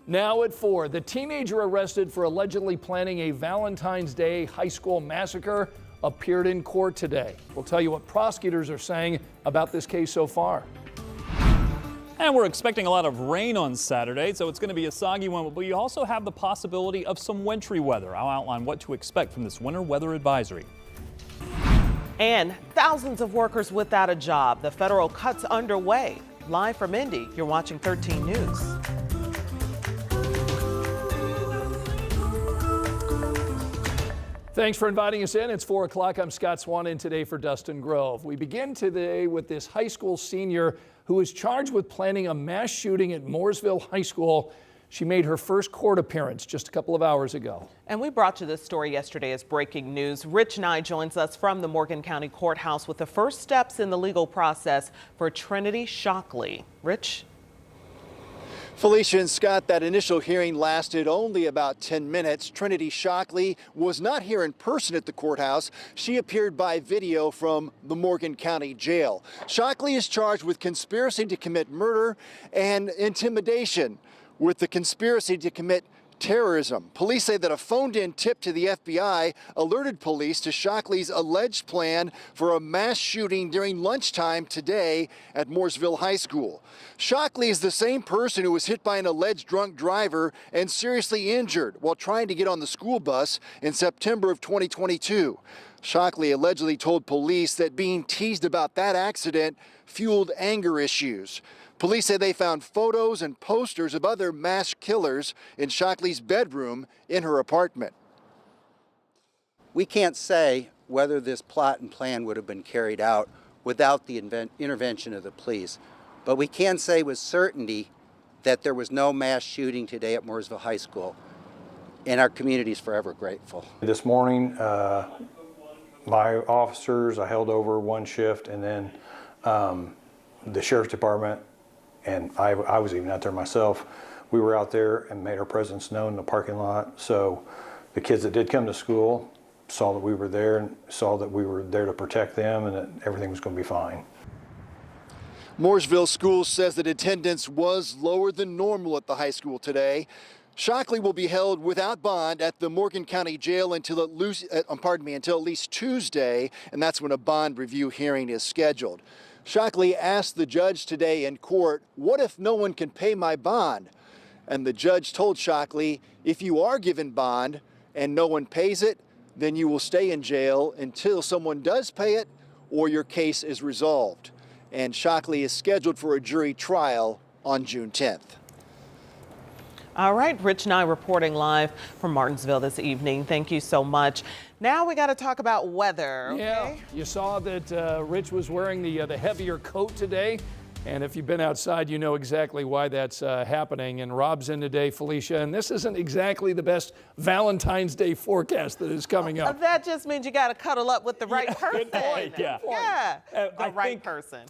Now at 4, the teenager arrested for allegedly planning a Valentine's Day high school massacre appeared in court today. We'll tell you what prosecutors are saying about this case so far. And we're expecting a lot of rain on Saturday, so it's going to be a soggy one, but you also have the possibility of some wintry weather. I'll outline what to expect from this winter weather advisory. And thousands of workers without a job. The federal cuts underway. Live from Indy, you're watching 13 News. Thanks for inviting us in. It's 4 o'clock. I'm Scott Swan in today for Dustin Grove. We begin today with this high school senior who is charged with planning a mass shooting at Mooresville High School. She made her first court appearance just a couple of hours ago. And we brought you this story yesterday as breaking news. Rich Nye joins us from the Morgan County Courthouse with the first steps in the legal process for Trinity Shockley. Rich? Felicia and Scott, that initial hearing lasted only about 10 minutes. Trinity Shockley was not here in person at the courthouse. She appeared by video from the Morgan County Jail. Shockley is charged with conspiracy to commit murder and intimidation with the conspiracy to commit terrorism. Police say that a phoned-in tip to the FBI alerted police to Shockley's alleged plan for a mass shooting during lunchtime today at Mooresville High School. Shockley is the same person who was hit by an alleged drunk driver and seriously injured while trying to get on the school bus in September of 2022. Shockley allegedly told police that being teased about that accident fueled anger issues. Police say they found photos and posters of other mass killers in Shockley's bedroom in her apartment. We can't say whether this plot and plan would have been carried out without the intervention of the police, but we can say with certainty that there was no mass shooting today at Mooresville High School, and our community is forever grateful. This morning, my officers, I held over one shift, and then the sheriff's department, and I was even out there myself. We were out there and made our presence known in the parking lot. So the kids that did come to school saw that we were there and saw that we were there to protect them and that everything was going to be fine. Mooresville Schools says that attendance was lower than normal at the high school today. Shockley will be held without bond at the Morgan County Jail until at least Tuesday, and that's when a bond review hearing is scheduled. Shockley asked the judge today in court, "What if no one can pay my bond?" And the judge told Shockley, "If you are given bond and no one pays it, then you will stay in jail until someone does pay it or your case is resolved." And Shockley is scheduled for a jury trial on June 10th. All right, Rich Nye reporting live from Martinsville this evening. Thank you so much. Now we got to talk about weather. Okay? Yeah, you saw that Rich was wearing the heavier coat today. And if you've been outside, you know exactly why that's happening. And Rob's in today, Felicia, and this isn't exactly the best Valentine's Day forecast that is coming up. That just means you got to cuddle up with the right person. Good point, yeah. The right person.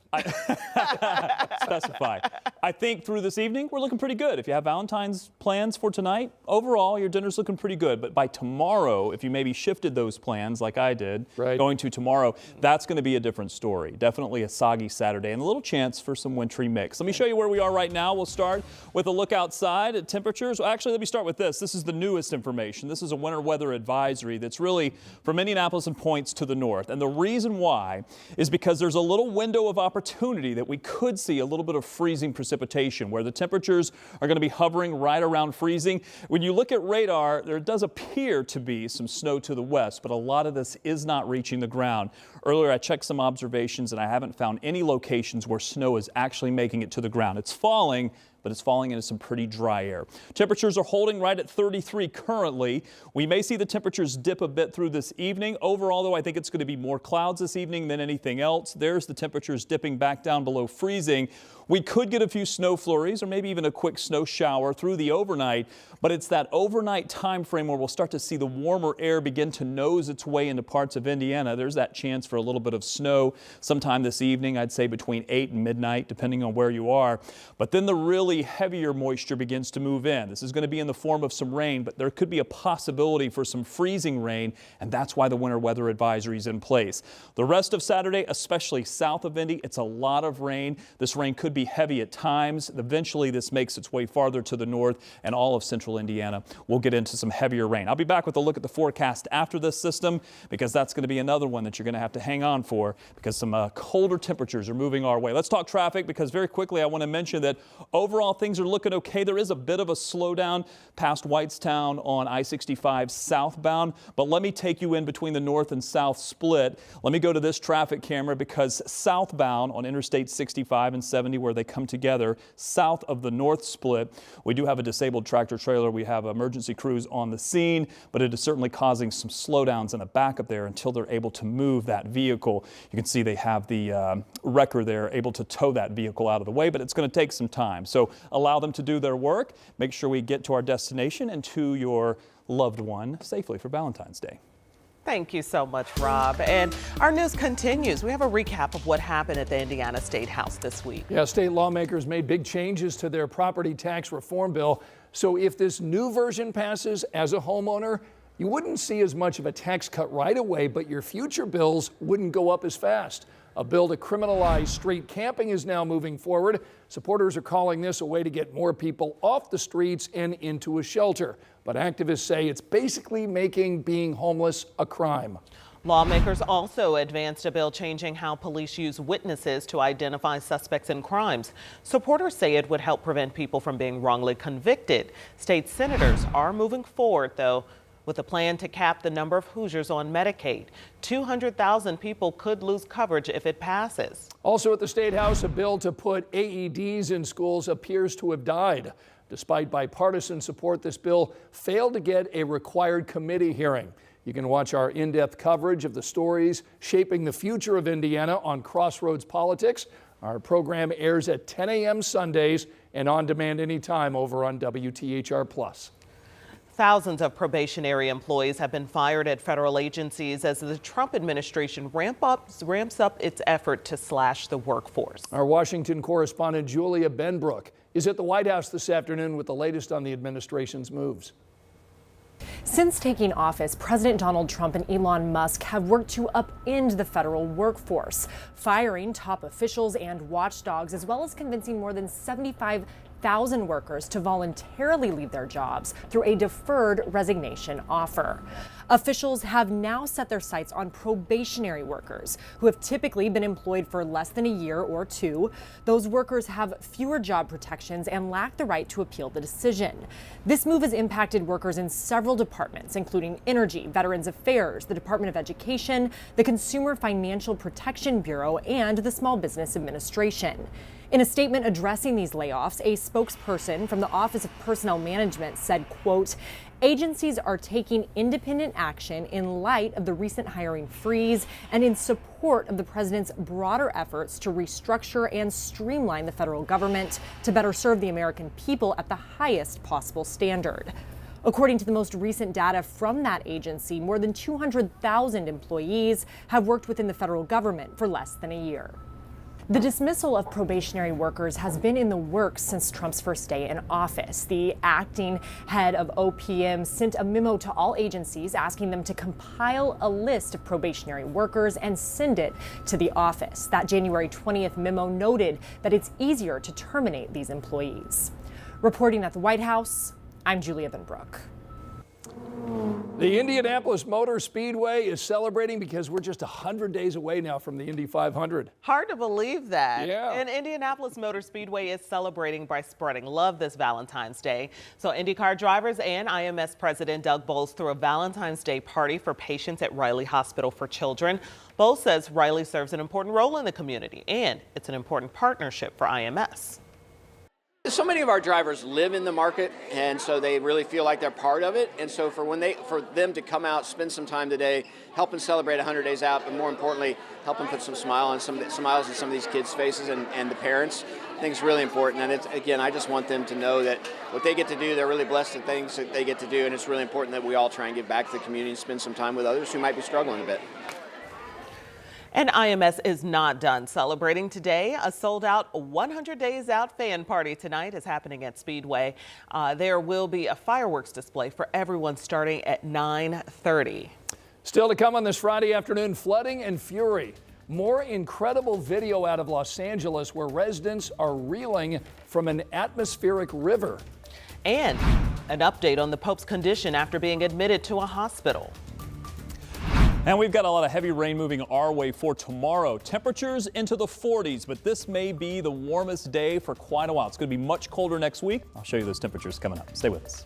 Specify. I think through this evening, we're looking pretty good. If you have Valentine's plans for tonight, overall, your dinner's looking pretty good. But by tomorrow, if you maybe shifted those plans like I did, going to tomorrow, that's going to be a different story. Definitely a soggy Saturday and a little chance for some wintry mix. Let me show you where we are right now. We'll start with a look outside at temperatures. Well, actually, let me start with this. This is the newest information. This is a winter weather advisory that's really from Indianapolis and points to the north. And the reason why is because there's a little window of opportunity that we could see a little bit of freezing precipitation where the temperatures are going to be hovering right around freezing. When you look at radar, there does appear to be some snow to the west, but a lot of this is not reaching the ground. Earlier, I checked some observations and I haven't found any locations where snow is actually making it to the ground. It's falling, but it's falling into some pretty dry air. Temperatures are holding right at 33 currently. We may see the temperatures dip a bit through this evening. Overall, though, I think it's going to be more clouds this evening than anything else. There's the temperatures dipping back down below freezing. We could get a few snow flurries or maybe even a quick snow shower through the overnight, but it's that overnight time frame where we'll start to see the warmer air begin to nose its way into parts of Indiana. There's that chance for a little bit of snow sometime this evening, I'd say between 8 and midnight, depending on where you are. But then the really really heavier moisture begins to move in. This is going to be in the form of some rain, but there could be a possibility for some freezing rain, and that's why the winter weather advisory is in place. The rest of Saturday, especially south of Indy, it's a lot of rain. This rain could be heavy at times. Eventually, this makes its way farther to the north, and all of central Indiana will get into some heavier rain. I'll be back with a look at the forecast after this system, because that's going to be another one that you're going to have to hang on for, because some colder temperatures are moving our way. Let's talk traffic, because very quickly I want to mention that overall things are looking okay. There is a bit of a slowdown past Whitestown on I-65 southbound, but let me take you in between the north and south split. Let me go to this traffic camera, because southbound on Interstate 65 and 70, where they come together, south of the north split, we do have a disabled tractor trailer. We have emergency crews on the scene, but it is certainly causing some slowdowns in the back up there until they're able to move that vehicle. You can see they have the wrecker there able to tow that vehicle out of the way, but it's going to take some time. So allow them to do their work. Make sure we get to our destination and to your loved one safely for Valentine's Day. Thank you so much, Rob. And our news continues. We have a recap of what happened at the Indiana State House this week. Yeah, state lawmakers made big changes to their property tax reform bill. So if this new version passes, as a homeowner, you wouldn't see as much of a tax cut right away, but your future bills wouldn't go up as fast. A bill to criminalize street camping is now moving forward. Supporters are calling this a way to get more people off the streets and into a shelter. But activists say it's basically making being homeless a crime. Lawmakers also advanced a bill changing how police use witnesses to identify suspects in crimes. Supporters say it would help prevent people from being wrongly convicted. State senators are moving forward, though, with a plan to cap the number of Hoosiers on Medicaid. 200,000 people could lose coverage if it passes. Also at the State House, a bill to put AEDs in schools appears to have died. Despite bipartisan support, this bill failed to get a required committee hearing. You can watch our in-depth coverage of the stories shaping the future of Indiana on Crossroads Politics. Our program airs at 10 a.m. Sundays and on demand anytime over on WTHR+. Thousands of probationary employees have been fired at federal agencies as the Trump administration ramps up its effort to slash the workforce. Our Washington correspondent Julia Benbrook is at the White House this afternoon with the latest on the administration's moves. Since taking office, President Donald Trump and Elon Musk have worked to upend the federal workforce, firing top officials and watchdogs, as well as convincing more than 75,000 workers to voluntarily leave their jobs through a deferred resignation offer. Officials have now set their sights on probationary workers who have typically been employed for less than a year or two. Those workers have fewer job protections and lack the right to appeal the decision. This move has impacted workers in several departments, including Energy, Veterans Affairs, the Department of Education, the Consumer Financial Protection Bureau, and the Small Business Administration. In a statement addressing these layoffs, a spokesperson from the Office of Personnel Management said, quote, "Agencies are taking independent action in light of the recent hiring freeze and in support of the president's broader efforts to restructure and streamline the federal government to better serve the American people at the highest possible standard." According to the most recent data from that agency, more than 200,000 employees have worked within the federal government for less than a year. The dismissal of probationary workers has been in the works since Trump's first day in office. The acting head of OPM sent a memo to all agencies asking them to compile a list of probationary workers and send it to the office. That January 20th memo noted that it's easier to terminate these employees. Reporting at the White House, I'm Julia Benbrook. The Indianapolis Motor Speedway is celebrating because we're just 100 days away now from the Indy 500. Hard to believe that. Yeah. And Indianapolis Motor Speedway is celebrating by spreading love this Valentine's Day. So IndyCar drivers and IMS President Doug Bowles threw a Valentine's Day party for patients at Riley Hospital for Children. Bowles says Riley serves an important role in the community, and it's an important partnership for IMS. So many of our drivers live in the market, and so they really feel like they're part of it. And so for them to come out, spend some time today, help and celebrate 100 days out, but more importantly, help them put some smiles on some of these kids' faces and the parents, I think it's really important. And again, I just want them to know that what they get to do, they're really blessed in things that they get to do, and it's really important that we all try and give back to the community and spend some time with others who might be struggling a bit. And IMS is not done celebrating today. A sold-out 100 Days Out fan party tonight is happening at Speedway. There will be a fireworks display for everyone starting at 9:30. Still to come on this Friday afternoon, flooding and fury. More incredible video out of Los Angeles where residents are reeling from an atmospheric river. And an update on the Pope's condition after being admitted to a hospital. And we've got a lot of heavy rain moving our way for tomorrow. Temperatures into the 40s, but this may be the warmest day for quite a while. It's going to be much colder next week. I'll show you those temperatures coming up. Stay with us.